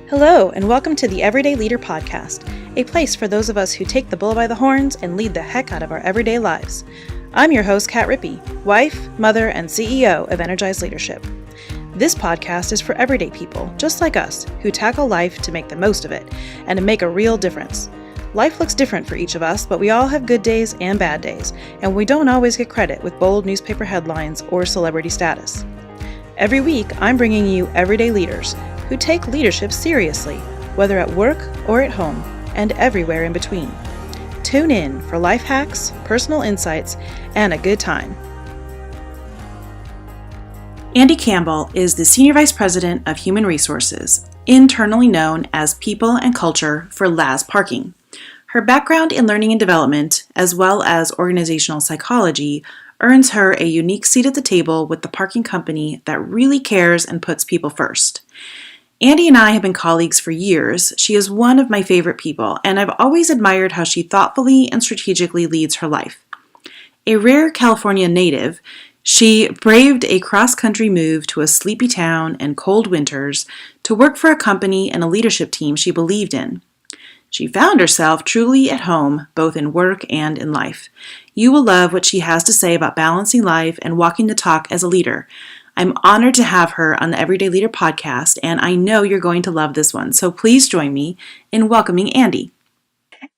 Hello, and welcome to the Everyday Leader Podcast, a place for those of us who take the bull by the horns and lead the heck out of our everyday lives. I'm your host, Kat Rippey, wife, mother, and CEO of Energize Leadership. This podcast is for everyday people, just like us, who tackle life to make the most of it and to make a real difference. Life looks different for each of us, but we all have good days and bad days, and we don't always get credit with bold newspaper headlines or celebrity status. Every week, I'm bringing you everyday leaders who take leadership seriously, whether at work or at home, and everywhere in between. Tune in for life hacks, personal insights, and a good time. Andi Campbell is the Senior Vice President of Human Resources, internally known as People and Culture for LAZ Parking. Her background in learning and development, as well as organizational psychology, earns her a unique seat at the table with the parking company that really cares and puts people first. Andi and I have been colleagues for years. She is one of my favorite people, and I've always admired how she thoughtfully and strategically leads her life. A rare California native, she braved a cross-country move to a sleepy town and cold winters to work for a company and a leadership team she believed in. She found herself truly at home, both in work and in life. You will love what she has to say about balancing life and walking the talk as a leader. I'm honored to have her on the Everyday Leader podcast, and I know you're going to love this one. So please join me in welcoming Andi.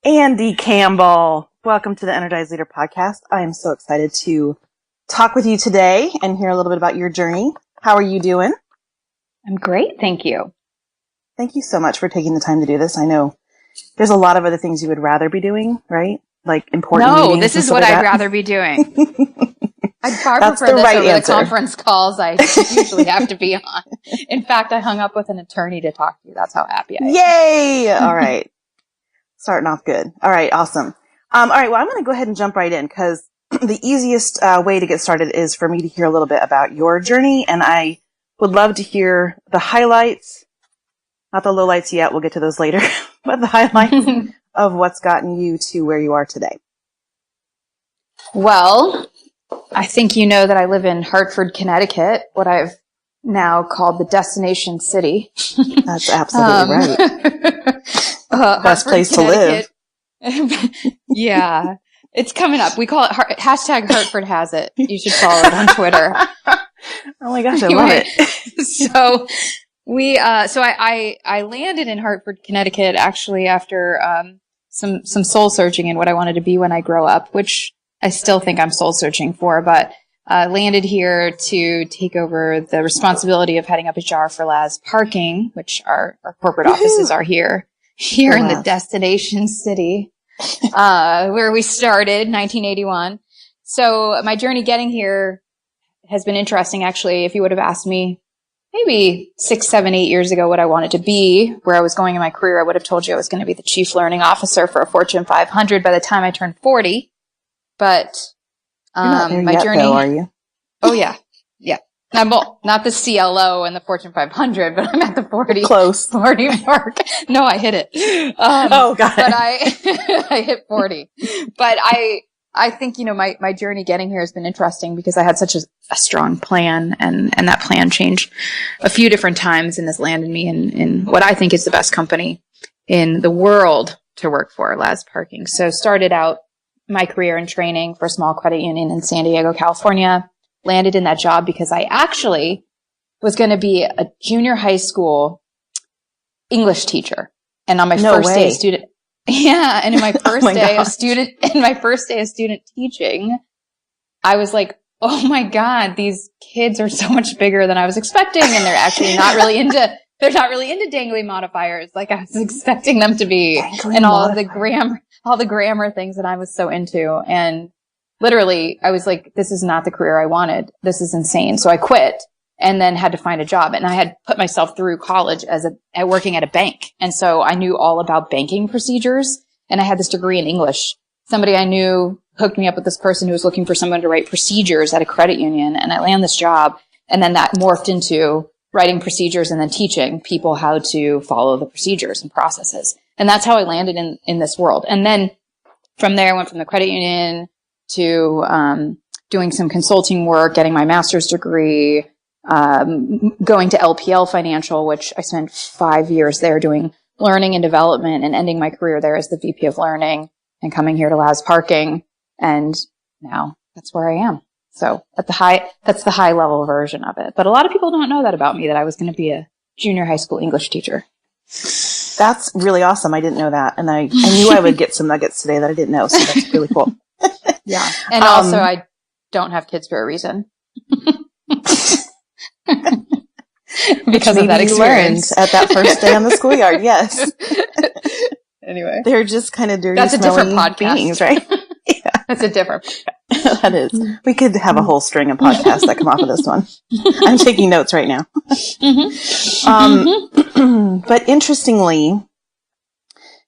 Andi Campbell, welcome to the Energize Leader podcast. I am so excited to talk with you today and hear a little bit about your journey. How are you doing? I'm great, thank you. Thank you so much for taking the time to do this. I know there's a lot of other things you would rather be doing, right? Like important meetings. No, this is what I'd rather be doing. I'd far prefer this over the conference calls I usually have to be on. In fact, I hung up with an attorney to talk to you. That's how happy I am. Yay! All right. Starting off good. All right, awesome. All right, well, I'm going to go ahead and jump right in because the easiest way to get started is for me to hear a little bit about your journey, and I would love to hear the highlights, not the lowlights yet, we'll get to those later, but the highlights of what's gotten you to where you are today. Well, I think you know that I live in Hartford, Connecticut, what I've now called the destination city. That's absolutely right. Best place to live. Yeah, it's coming up. We call it hashtag Hartford has it. You should follow it on Twitter. Oh my gosh, I love it. So I landed in Hartford, Connecticut actually after some soul searching in what I wanted to be when I grow up, which I still think I'm soul searching for, but landed here to take over the responsibility of heading up HR for LAZ Parking, which our corporate offices are here in the destination city, where we started 1981. So my journey getting here has been interesting. Actually, if you would have asked me maybe 6, 7, 8 years ago what I wanted to be, where I was going in my career, I would have told you I was going to be the chief learning officer for a Fortune 500 by the time I turned 40. But You're not there my yet, journey, though, are you? Oh yeah. I'm not the CLO and the Fortune 500, but I'm at the 40 mark. No, I hit it. Oh God! But I hit 40. But I think my journey getting here has been interesting because I had such a strong plan, and that plan changed a few different times, and has landed me in what I think is the best company in the world to work for, LAZ Parking. So started out my career in training for a small credit union in San Diego, California, landed in that job because I actually was going to be a junior high school English teacher. And on my first day of student, and in my first day of student teaching, I was like, oh my God, these kids are so much bigger than I was expecting. And they're actually not really into dangly modifiers like I was expecting them to be, and all the grammar things that I was so into. And literally, I was like, this is not the career I wanted. This is insane. So I quit and then had to find a job. And I had put myself through college working at a bank. And so I knew all about banking procedures, and I had this degree in English. Somebody I knew hooked me up with this person who was looking for someone to write procedures at a credit union. And I landed this job, and then that morphed into writing procedures and then teaching people how to follow the procedures and processes. And that's how I landed in this world. And then from there, I went from the credit union to doing some consulting work, getting my master's degree, going to LPL Financial, which I spent 5 years there doing learning and development, and ending my career there as the VP of learning, and coming here to LAZ Parking. And now that's where I am. So that's the high level version of it. But a lot of people don't know that about me, that I was going to be a junior high school English teacher. That's really awesome. I didn't know that. And I knew I would get some nuggets today that I didn't know. So that's really cool. Yeah. And also I don't have kids for a reason. Because of that experience. At that first day on the schoolyard. Yes. Anyway. They're just kind of dirty, that's a different podcast. Beings, right? Yeah. That's a different podcast. That is. We could have a whole string of podcasts that come off of this one. I'm taking notes right now. But interestingly,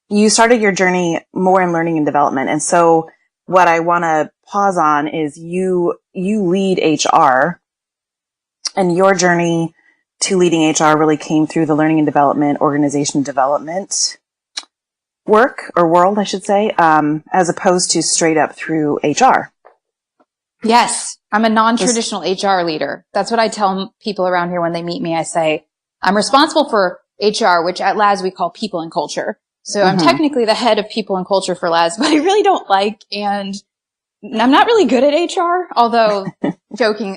you started your journey more in learning and development. And so what I want to pause on is you lead HR, and your journey to leading HR really came through the learning and development, organization development work, or world, I should say, as opposed to straight up through HR. Yes. I'm a non-traditional HR leader. That's what I tell people around here when they meet me. I say, I'm responsible for HR, which at LAZ we call people and culture. So I'm technically the head of people and culture for LAZ, but I really don't like, and I'm not really good at HR, although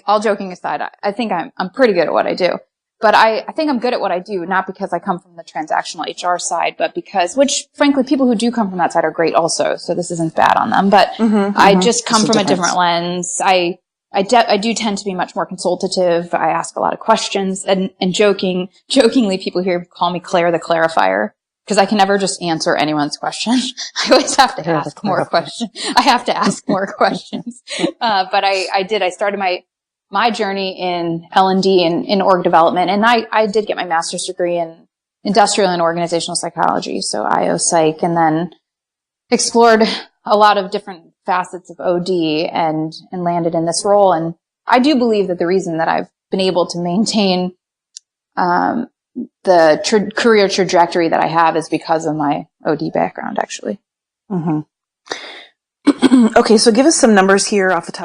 all joking aside, I think I'm pretty good at what I do. But I think I'm good at what I do, not because I come from the transactional HR side, but because, which frankly, people who do come from that side are great also. So this isn't bad on them, but I just come from a different lens. I do tend to be much more consultative. I ask a lot of questions, and jokingly, people here call me Claire the Clarifier, because I can never just answer anyone's question. I always have to ask more questions. I have to ask more questions. But I started my journey in L&D and in org development. And I did get my master's degree in industrial and organizational psychology. So IO psych, and then explored a lot of different facets of OD and landed in this role. And I do believe that the reason that I've been able to maintain, the career trajectory that I have is because of my OD background, actually. Okay. So give us some numbers here off the top of